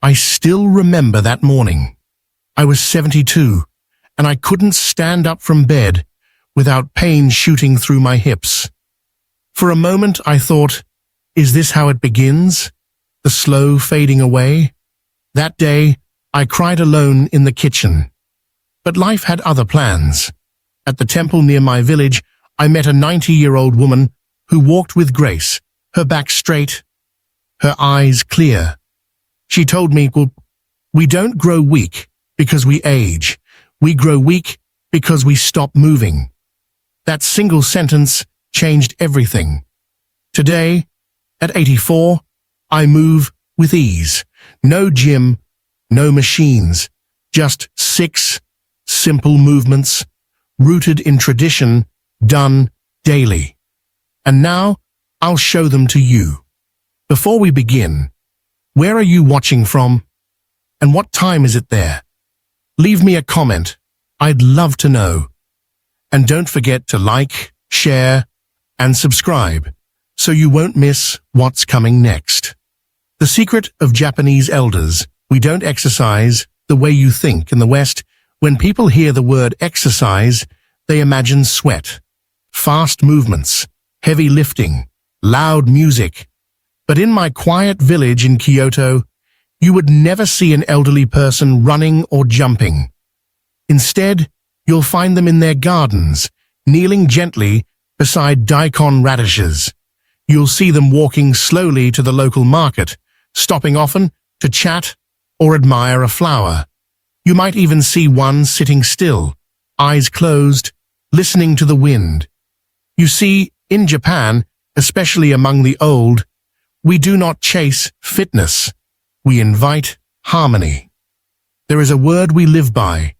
I still remember that morning. I was 72, and I couldn't stand up from bed without pain shooting through my hips. For a moment I thought, is this how it begins? The slow fading away? That day, I cried alone in the kitchen. But life had other plans. At the temple near my village, I met a 90-year-old woman who walked with grace, her back straight, her eyes clear. She told me, we don't grow weak because we age. We grow weak because we stop moving. That single sentence changed everything. Today, at 84, I move with ease. No gym, no machines, just 6 simple movements, rooted in tradition, done daily. And now, I'll show them to you. Before we begin, where are you watching from? And what time is it there? Leave me a comment. I'd love to know. And don't forget to like, share, and subscribe so you won't miss what's coming next. The secret of Japanese elders: we don't exercise the way you think. In the West, when people hear the word exercise, they imagine sweat, fast movements, heavy lifting, loud music. But in my quiet village in Kyoto, you would never see an elderly person running or jumping. Instead, you'll find them in their gardens, kneeling gently beside daikon radishes. You'll see them walking slowly to the local market, stopping often to chat or admire a flower. You might even see one sitting still, eyes closed, listening to the wind. You see, in Japan, especially among the old, we do not chase fitness. We invite harmony. There is a word we live by,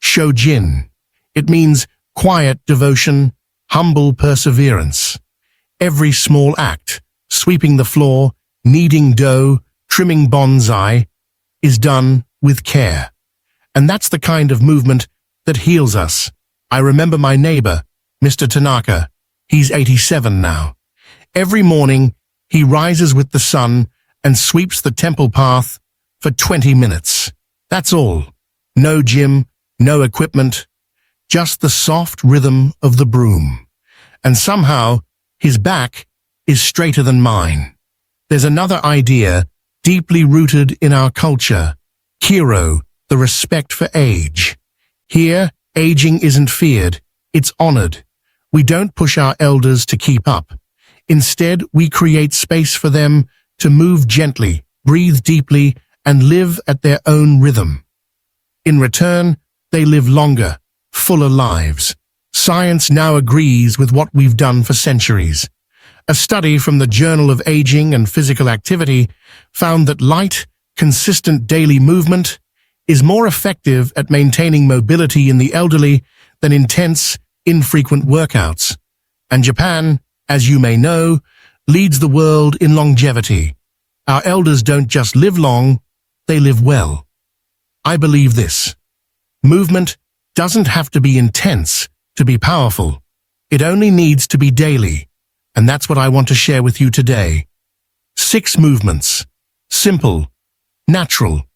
shojin. It means quiet devotion, humble perseverance. Every small act, sweeping the floor, kneading dough, trimming bonsai, is done with care. And that's the kind of movement that heals us. I remember my neighbor, Mr. Tanaka. He's 87 now. Every morning, he rises with the sun and sweeps the temple path for 20 minutes. That's all. No gym, no equipment, just the soft rhythm of the broom. And somehow, his back is straighter than mine. There's another idea deeply rooted in our culture: kiro, the respect for age. Here, aging isn't feared, it's honored. We don't push our elders to keep up. Instead, we create space for them to move gently, breathe deeply, and live at their own rhythm. In return, they live longer, fuller lives. Science now agrees with what we've done for centuries. A study from the Journal of Aging and Physical Activity found that light, consistent daily movement is more effective at maintaining mobility in the elderly than intense, infrequent workouts. And Japan, as you may know, leads the world in longevity. Our elders don't just live long, they live well. I believe this: movement doesn't have to be intense to be powerful. It only needs to be daily. And that's what I want to share with you today. 6 movements. Simple, natural,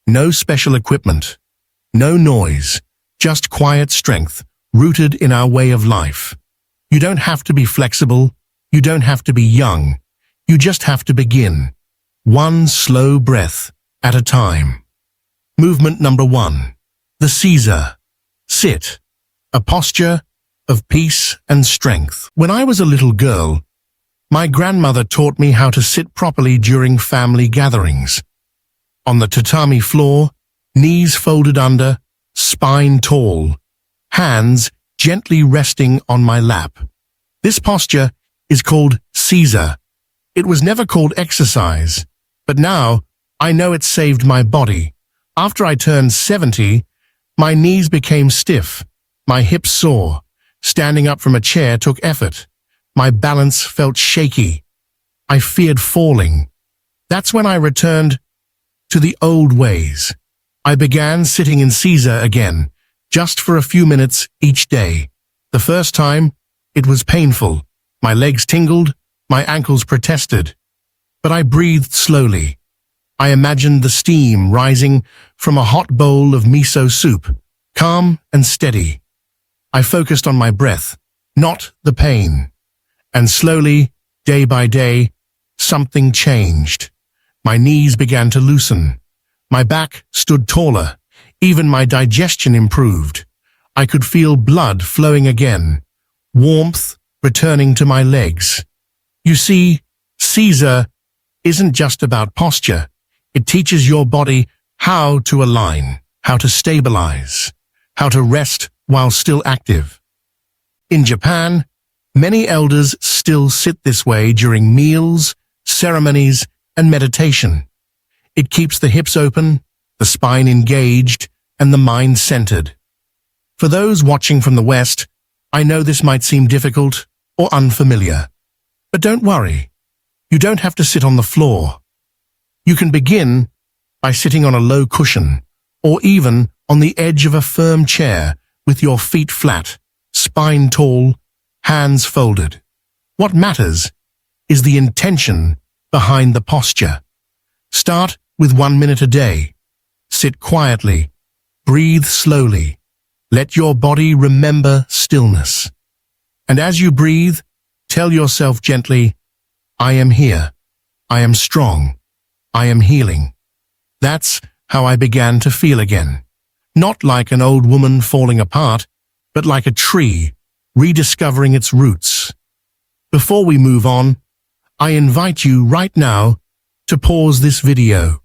no special equipment, no noise, just quiet strength rooted in our way of life. You don't have to be flexible. You don't have to be young. You just have to begin. One slow breath at a time. Movement number 1. The Caesar. Sit. A posture of peace and strength. When I was a little girl, my grandmother taught me how to sit properly during family gatherings. On the tatami floor, knees folded under, spine tall, hands gently resting on my lap. This posture is called Caesar. It was never called exercise, but now I know it saved my body. After I turned 70, my knees became stiff, my hips sore. Standing up from a chair took effort. My balance felt shaky. I feared falling. That's when I returned to the old ways. I began sitting in Caesar again, just for a few minutes each day. The first time, it was painful. My legs tingled, my ankles protested. But I breathed slowly. I imagined the steam rising from a hot bowl of miso soup, calm and steady. I focused on my breath, not the pain. And slowly, day by day, something changed. My knees began to loosen. My back stood taller. Even my digestion improved. I could feel blood flowing again, warmth returning to my legs. You see, Caesar isn't just about posture. It teaches your body how to align, how to stabilize, how to rest while still active. In Japan, many elders still sit this way during meals, ceremonies, and meditation. It keeps the hips open, the spine engaged, and the mind centered. For those watching from the West, I know this might seem difficult or unfamiliar. But don't worry, you don't have to sit on the floor. You can begin by sitting on a low cushion or even on the edge of a firm chair with your feet flat, spine tall, hands folded. What matters is the intention behind the posture. Start with 1 minute a day. Sit quietly, breathe slowly. Let your body remember stillness. And as you breathe, tell yourself gently, I am here. I am strong. I am healing. That's how I began to feel again. Not like an old woman falling apart, but like a tree rediscovering its roots. Before we move on, I invite you right now to pause this video.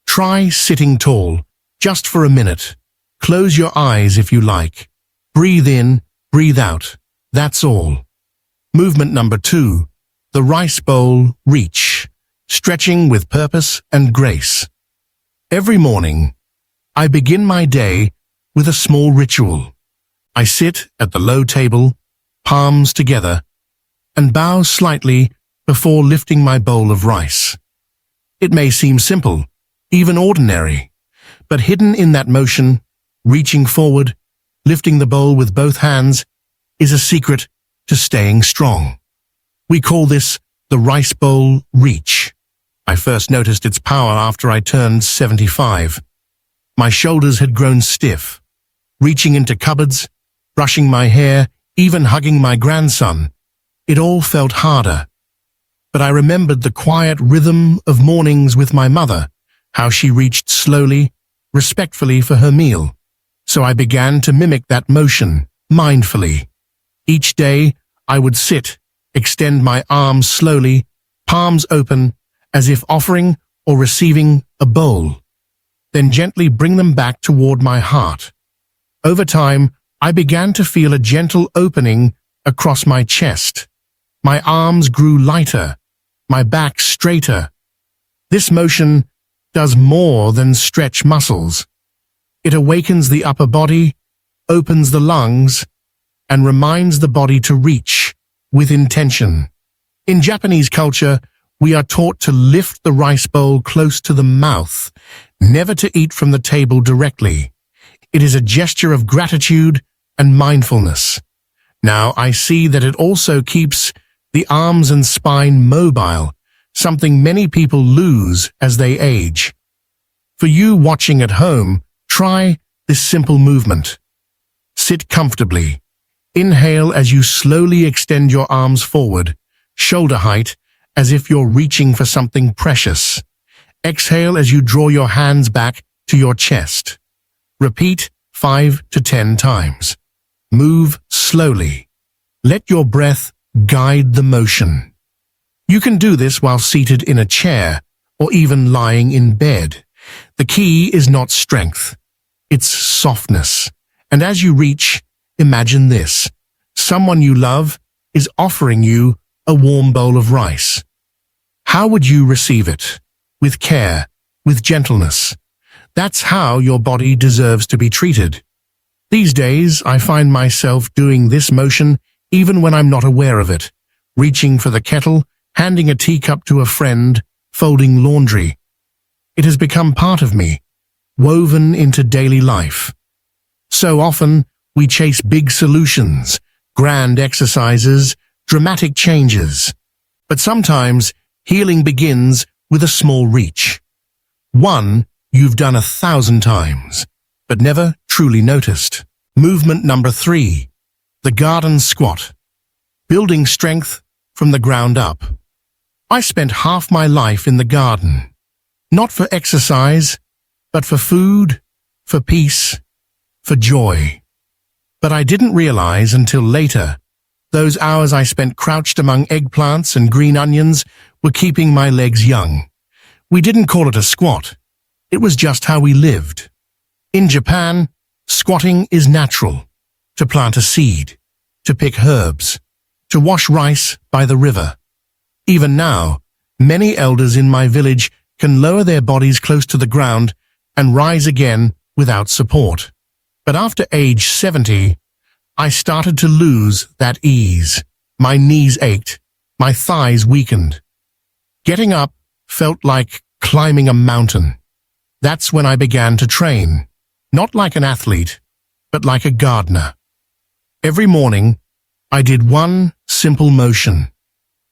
Try sitting tall, just for a minute. Close your eyes if you like. Breathe in, breathe out. That's all. Movement number 2, the rice bowl reach, stretching with purpose and grace. Every morning, I begin my day with a small ritual. I sit at the low table, palms together, and bow slightly before lifting my bowl of rice. It may seem simple, even ordinary, but hidden in that motion, reaching forward, lifting the bowl with both hands, is a secret to staying strong. We call this the rice bowl reach. I first noticed its power after I turned 75. My shoulders had grown stiff. Reaching into cupboards, brushing my hair, even hugging my grandson, it all felt harder. But I remembered the quiet rhythm of mornings with my mother, how she reached slowly, respectfully for her meal. So I began to mimic that motion, mindfully. Each day, I would sit, extend my arms slowly, palms open, as if offering or receiving a bowl. Then gently bring them back toward my heart. Over time, I began to feel a gentle opening across my chest. My arms grew lighter, my back straighter. This motion does more than stretch muscles. It awakens the upper body, opens the lungs, and reminds the body to reach with intention. In Japanese culture, we are taught to lift the rice bowl close to the mouth, never to eat from the table directly. It is a gesture of gratitude and mindfulness. Now I see that it also keeps the arms and spine mobile, something many people lose as they age. For you watching at home, try this simple movement. Sit comfortably. Inhale as you slowly extend your arms forward, shoulder height, as if you're reaching for something precious. Exhale as you draw your hands back to your chest. Repeat 5 to 10 times. Move slowly. Let your breath guide the motion. You can do this while seated in a chair or even lying in bed. The key is not strength, it's softness. And as you reach, imagine this. Someone you love is offering you a warm bowl of rice. How would you receive it? With care, with gentleness. That's how your body deserves to be treated. These days, I find myself doing this motion even when I'm not aware of it, reaching for the kettle, handing a teacup to a friend, folding laundry. It has become part of me, woven into daily life. So often, we chase big solutions, grand exercises, dramatic changes. But sometimes, healing begins with a small reach. One you've done 1,000 times, but never truly noticed. Movement number 3, the garden squat. Building strength from the ground up. I spent half my life in the garden, not for exercise, but for food, for peace, for joy. But I didn't realize until later, those hours I spent crouched among eggplants and green onions were keeping my legs young. We didn't call it a squat. It was just how we lived. In Japan, squatting is natural. To plant a seed, to pick herbs, to wash rice by the river. Even now, many elders in my village can lower their bodies close to the ground and rise again without support. But after age 70, I started to lose that ease. My knees ached, my thighs weakened. Getting up felt like climbing a mountain. That's when I began to train, not like an athlete, but like a gardener. Every morning, I did one simple motion.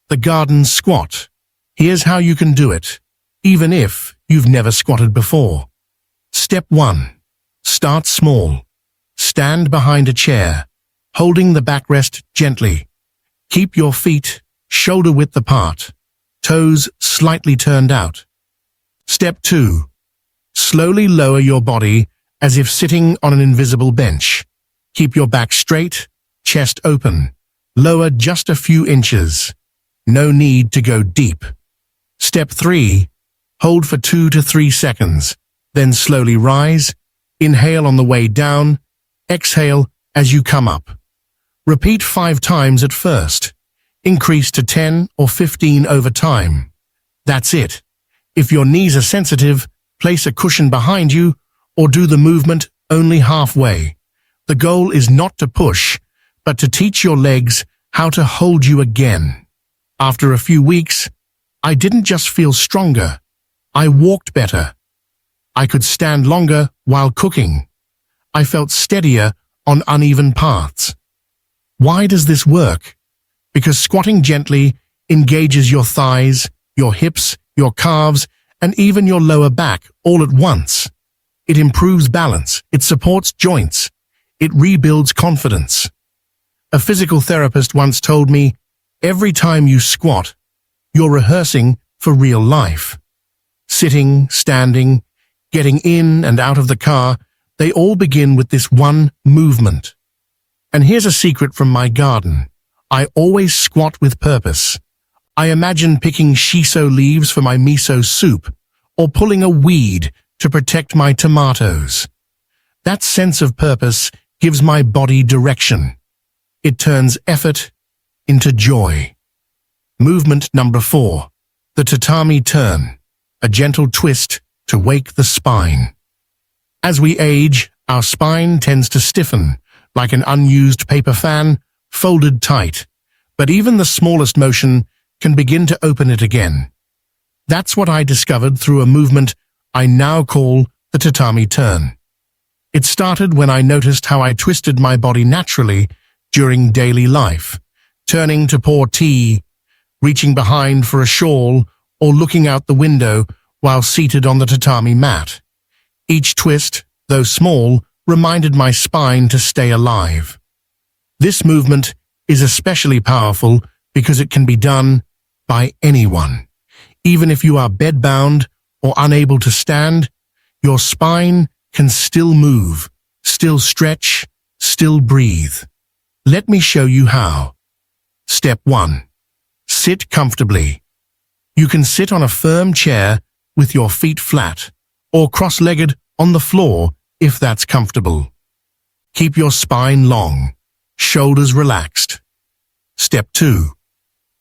The garden squat. Here's how you can do it, even if you've never squatted before. Step 1. Start small. Stand behind a chair, holding the backrest gently. Keep your feet shoulder-width apart, toes slightly turned out. Step 2. Slowly lower your body as if sitting on an invisible bench. Keep your back straight, chest open. Lower just a few inches. No need to go deep. Step 3. Hold for 2 to 3 seconds, then slowly rise. Inhale on the way down. Exhale as you come up. Repeat 5 times at first. Increase to 10 or 15 over time. That's it. If your knees are sensitive, place a cushion behind you or do the movement only halfway. The goal is not to push, but to teach your legs how to hold you again. After a few weeks, I didn't just feel stronger. I walked better. I could stand longer while cooking. I felt steadier on uneven paths. Why does this work? Because squatting gently engages your thighs, your hips, your calves, and even your lower back all at once. It improves balance, it supports joints, it rebuilds confidence. A physical therapist once told me, every time you squat, you're rehearsing for real life. Sitting, standing, getting in and out of the car, they all begin with this one movement. And here's a secret from my garden. I always squat with purpose. I imagine picking shiso leaves for my miso soup, or pulling a weed to protect my tomatoes. That sense of purpose gives my body direction. It turns effort into joy. Movement number 4, the tatami turn, a gentle twist to wake the spine. As we age, our spine tends to stiffen, like an unused paper fan, folded tight. But even the smallest motion can begin to open it again. That's what I discovered through a movement I now call the tatami turn. It started when I noticed how I twisted my body naturally during daily life, turning to pour tea, reaching behind for a shawl, or looking out the window while seated on the tatami mat. Each twist, though small, reminded my spine to stay alive. This movement is especially powerful because it can be done by anyone. Even if you are bedbound or unable to stand, your spine can still move, still stretch, still breathe. Let me show you how. Step 1. Sit comfortably. You can sit on a firm chair with your feet flat, or cross-legged on the floor if that's comfortable. Keep your spine long, shoulders relaxed. Step 2.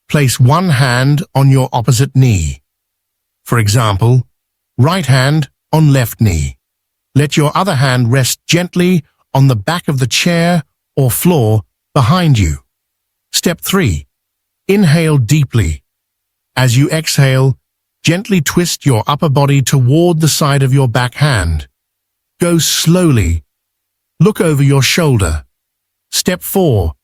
Place one hand on your opposite knee. For example, right hand on left knee. Let your other hand rest gently on the back of the chair or floor behind you. Step 3. Inhale deeply. As you exhale, gently twist your upper body toward the side of your back hand. Go slowly. Look over your shoulder. Step 4.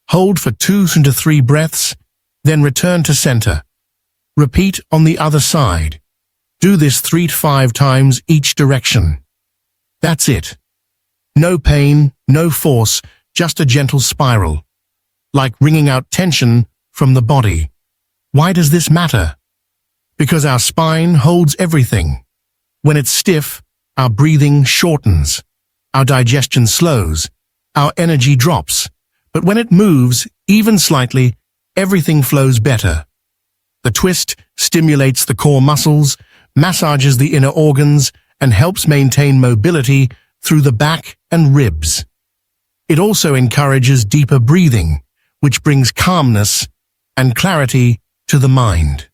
Hold for 2 to 3 breaths, then return to center. Repeat on the other side. Do this 3 to 5 times each direction. That's it. No pain, no force, just a gentle spiral, like wringing out tension from the body. Why does this matter? Because our spine holds everything. When it's stiff, our breathing shortens, our digestion slows, our energy drops. But when it moves, even slightly, everything flows better. The twist stimulates the core muscles, massages the inner organs, and helps maintain mobility through the back and ribs. It also encourages deeper breathing, which brings calmness and clarity to the mind.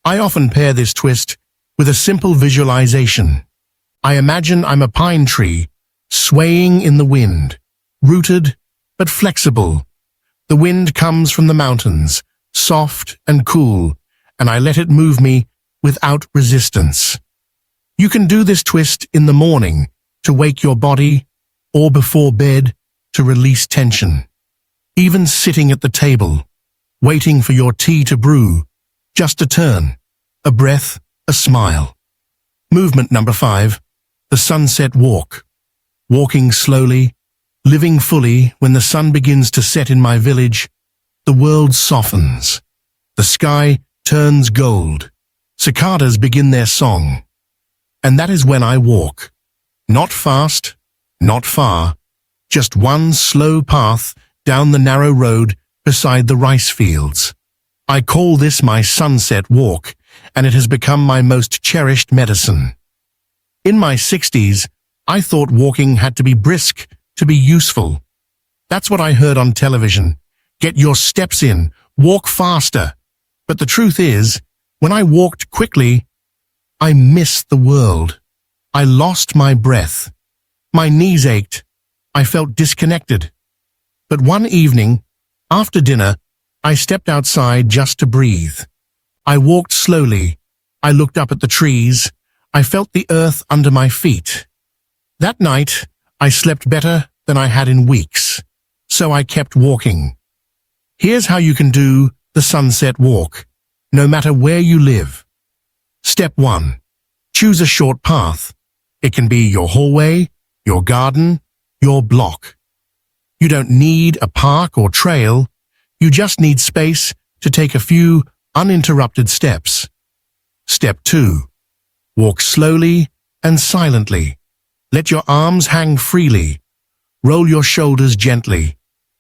I often pair this twist with a simple visualization. I imagine I'm a pine tree, swaying in the wind, rooted but flexible. The wind comes from the mountains, soft and cool, and I let it move me without resistance. You can do this twist in the morning to wake your body, or before bed to release tension. Even sitting at the table, waiting for your tea to brew, just a turn, a breath, a smile. Movement number 5, the sunset walk. Walking slowly, living fully. When the sun begins to set in my village, the world softens. The sky turns gold. Cicadas begin their song. And that is when I walk. Not fast, not far, just one slow path down the narrow road beside the rice fields. I call this my sunset walk, and it has become my most cherished medicine. In my 60s, I thought walking had to be brisk to be useful. That's what I heard on television. Get your steps in, walk faster. But the truth is, when I walked quickly, I missed the world. I lost my breath. My knees ached. I felt disconnected. But one evening, after dinner, I stepped outside just to breathe. I walked slowly. I looked up at the trees. I felt the earth under my feet. That night, I slept better than I had in weeks. So I kept walking. Here's how you can do the sunset walk, no matter where you live. Step 1. Choose a short path. It can be your hallway, your garden, your block. You don't need a park or trail. You just need space to take a few uninterrupted steps. Step 2. Walk slowly and silently. Let your arms hang freely. Roll your shoulders gently.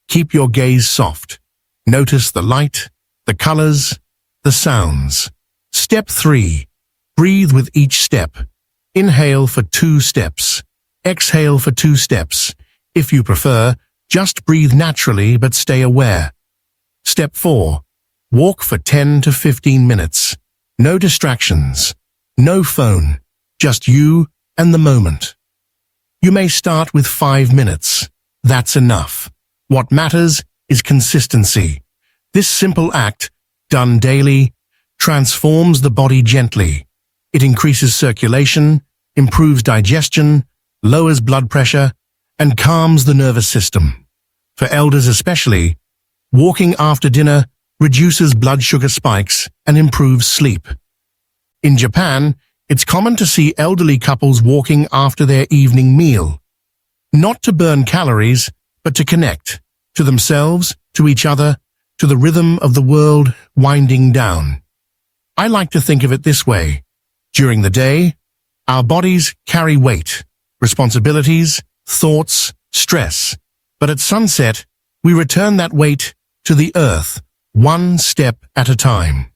Keep your gaze soft. Notice the light, the colors, the sounds. Step 3. Breathe with each step. Inhale for 2 steps. Exhale for 2 steps. If you prefer, just breathe naturally but stay aware. Step 4. Walk for 10 to 15 minutes. No distractions. No phone. Just you and the moment. You may start with 5 minutes. That's enough. What matters is consistency. This simple act, done daily, transforms the body gently. It increases circulation, improves digestion, lowers blood pressure, and calms the nervous system. For elders especially, walking after dinner reduces blood sugar spikes and improves sleep. In Japan, it's common to see elderly couples walking after their evening meal. Not to burn calories, but to connect, to themselves, to each other, to the rhythm of the world winding down. I like to think of it this way. During the day, our bodies carry weight, responsibilities, thoughts, stress. But at sunset, we return that weight to the earth, one step at a time.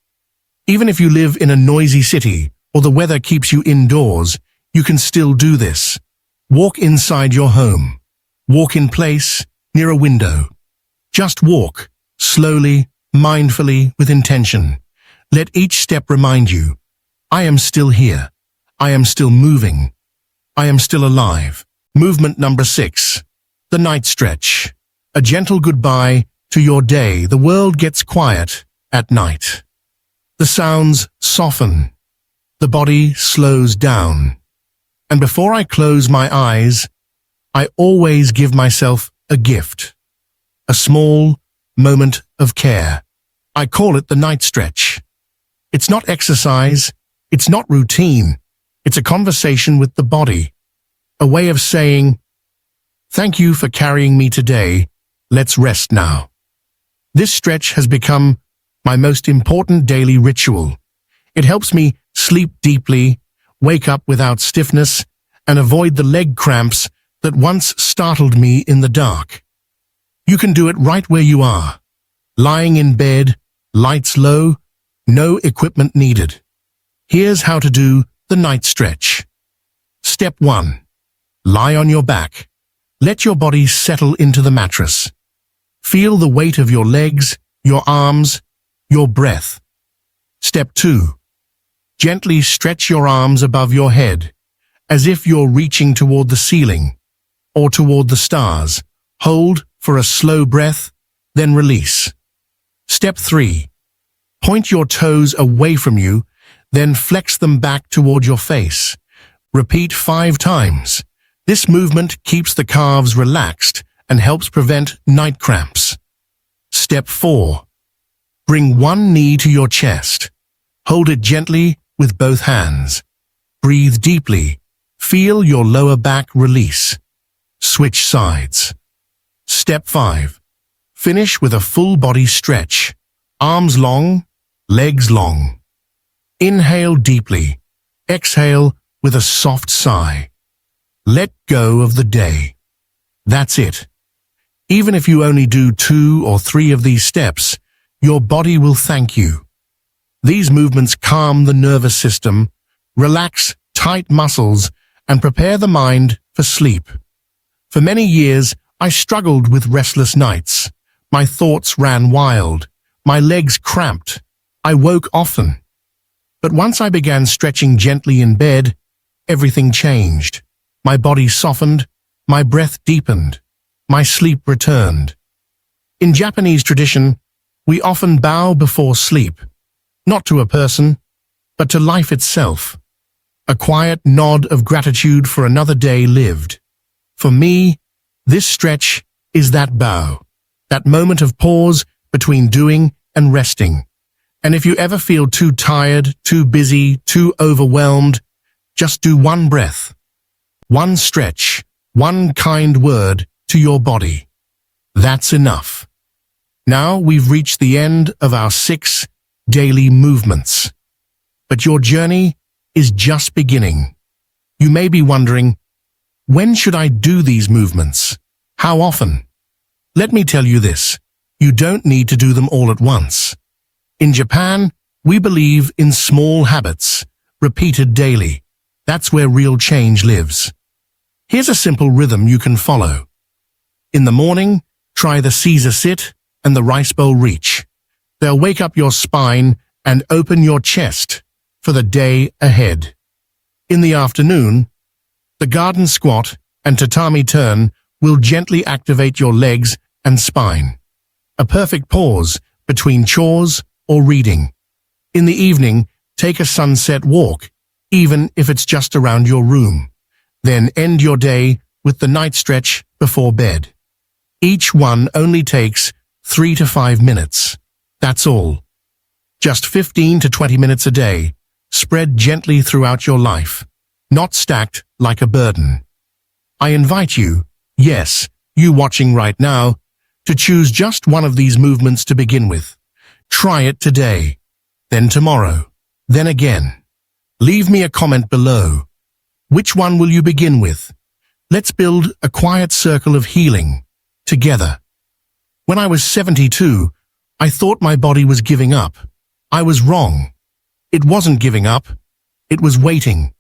Even if you live in a noisy city or the weather keeps you indoors, you can still do this. Walk inside your home. Walk in place, near a window. Just walk, slowly, mindfully, with intention. Let each step remind you, I am still here. I am still moving. I am still alive. Movement number 6. The night stretch. A gentle goodbye to your day. The world gets quiet at night. The sounds soften. The body slows down. And before I close my eyes, I always give myself a gift. A small moment of care. I call it the night stretch. It's not exercise. It's not routine. It's a conversation with the body, a way of saying, "Thank you for carrying me today. Let's rest now." This stretch has become my most important daily ritual. It helps me sleep deeply, wake up without stiffness, and avoid the leg cramps that once startled me in the dark. You can do it right where you are, lying in bed, lights low, no equipment needed. Here's how to do the night stretch. Step 1. Lie on your back. Let your body settle into the mattress. Feel the weight of your legs, your arms, your breath. Step 2. Gently stretch your arms above your head, as if you're reaching toward the ceiling or toward the stars. Hold for a slow breath, then release. Step 3. Point your toes away from you, then flex them back toward your face. Repeat 5 times. This movement keeps the calves relaxed and helps prevent night cramps. Step 4. Bring one knee to your chest. Hold it gently with both hands. Breathe deeply. Feel your lower back release. Switch sides. Step 5. Finish with a full body stretch. Arms long, legs long. Inhale deeply. Exhale with a soft sigh. Let go of the day. That's it. Even if you only do 2 or 3 of these steps, your body will thank you. These movements calm the nervous system, relax tight muscles, and prepare the mind for sleep. For many years, I struggled with restless nights. My thoughts ran wild. My legs cramped. I woke often. But once I began stretching gently in bed, everything changed. My body softened, my breath deepened, my sleep returned. In Japanese tradition, we often bow before sleep, not to a person, but to life itself. A quiet nod of gratitude for another day lived. For me, this stretch is that bow, that moment of pause between doing and resting. And if you ever feel too tired, too busy, too overwhelmed, just do one breath, one stretch, one kind word to your body. That's enough. Now we've reached the end of our 6 daily movements. But your journey is just beginning. You may be wondering, when should I do these movements? How often? Let me tell you this, you don't need to do them all at once. In Japan, we believe in small habits, repeated daily. That's where real change lives. Here's a simple rhythm you can follow. In the morning, try the Caesar sit and the rice bowl reach. They'll wake up your spine and open your chest for the day ahead. In the afternoon, the garden squat and tatami turn will gently activate your legs and spine. A perfect pause between chores or reading. In the evening, take a sunset walk, even if it's just around your room. Then end your day with the night stretch before bed. Each one only takes 3 to 5 minutes. That's all. Just 15 to 20 minutes a day, spread gently throughout your life, not stacked like a burden. I invite you, yes, you watching right now, to choose just one of these movements to begin with. Try it today, then tomorrow, then again. Leave me a comment below. Which one will you begin with? Let's build a quiet circle of healing together. When I was 72, I thought my body was giving up. I was wrong. It wasn't giving up. It was waiting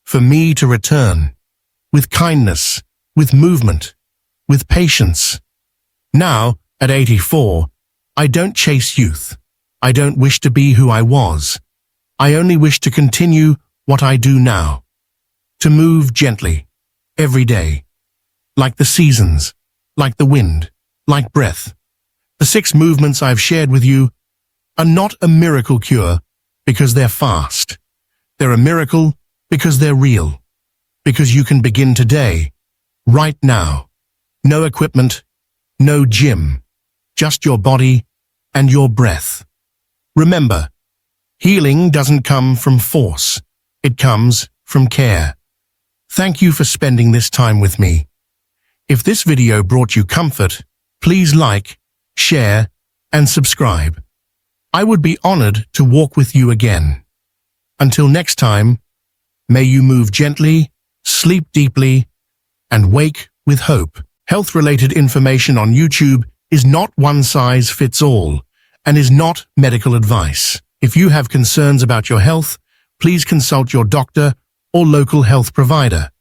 for me to return. With kindness, with movement, with patience. Now, at 84, I don't chase youth. I don't wish to be who I was. I only wish to continue what I do now. To move gently, every day. Like the seasons, like the wind, like breath. The 6 movements I've shared with you are not a miracle cure because they're fast. They're a miracle because they're real. Because you can begin today, right now. No equipment, no gym, just your body and your breath. Remember, Healing doesn't come from force. It comes from care. Thank you for spending this time with me. If this video brought you comfort, please like, share, and subscribe. I would be honored to walk with you again. Until next time, may you move gently, sleep deeply, and wake with hope. Health-related information on YouTube is not one size fits all and is not medical advice. If you have concerns about your health, please consult your doctor or local health provider.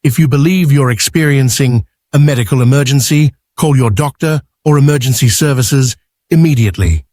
If you believe you're experiencing a medical emergency, call your doctor or emergency services immediately.